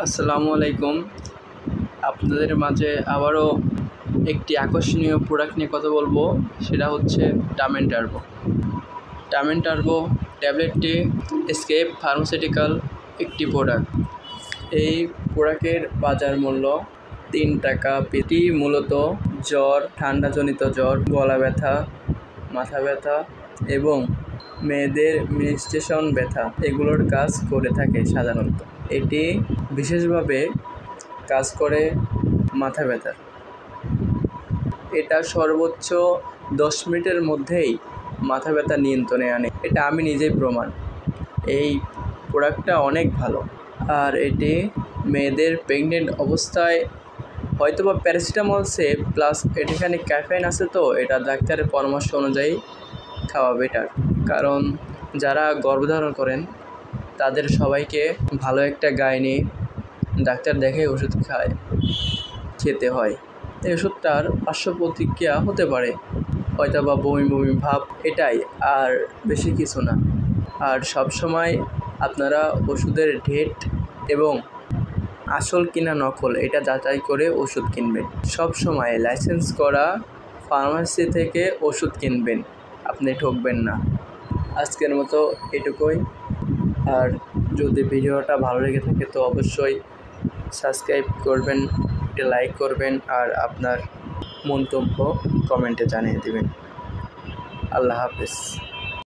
আসসালামু আলাইকুম। আপনাদের মাঝে আবারও একটি আকর্ষণীয় প্রোডাক্ট নিয়ে কথা বলবো, সেটা হচ্ছে টামেন টার্বো। টামেন টার্বো ট্যাবলেটটি এসকেপ ফার্মাসিউটিক্যাল একটি প্রোডাক্ট। এই প্রোডাক্টের বাজার মূল্য 3 টাকা। এটি মূলত জ্বর, ঠান্ডাজনিত জ্বর, গলা ব্যথা, মাথা ব্যথা এবং মেয়েদের মেনস্ট্রুয়েশন ব্যথা এগুলোর কাজ করে থাকে সাধারণত। এটি বিশেষভাবে কাজ করে মাথা ব্যথার। এটা সর্বোচ্চ 10 মিনিটের মধ্যেই মাথা ব্যথা নিয়ন্ত্রণে আনে। এটা আমি নিজেই প্রমাণ। এই প্রোডাক্টটা অনেক ভালো। আর এটি মেয়েদের প্রেগনেন্ট অবস্থায় হয়তোবা প্যারাসিটামল সেফ প্লাস এখানে ক্যাফেইন আছে, তো এটা ডাক্তারের পরামর্শ অনুযায়ী খাওয়া বেটার। কারণ যারা গর্ভধারণ করেন তাদের সবাইকে ভালো একটা গাইনি ডাক্তার দেখে ওষুধ খেতে হয়। এই ওষুধটার পার্শ্ব প্রতিক্রিয়া হতে পারে হয়তো বা বমি বমি ভাব, এটাই, আর বেশি কিছু না। আর সবসময় আপনারা ওষুধের ডেট এবং আসল কিনা নকল এটা যাচাই করে ওষুধ কিনবেন। সবসময় লাইসেন্স করা ফার্মাসি থেকে ওষুধ কিনবেন, আপনি ঠকবেন না। আজকের মতো এটুকুই। আর যদি ভিডিওটা ভালো লেগে থাকে তো অবশ্যই সাবস্ক্রাইব করবেন, একটা লাইক করবেন আর আপনার মন্তব্য কমেন্টে জানিয়ে দেবেন। আল্লাহ হাফেজ।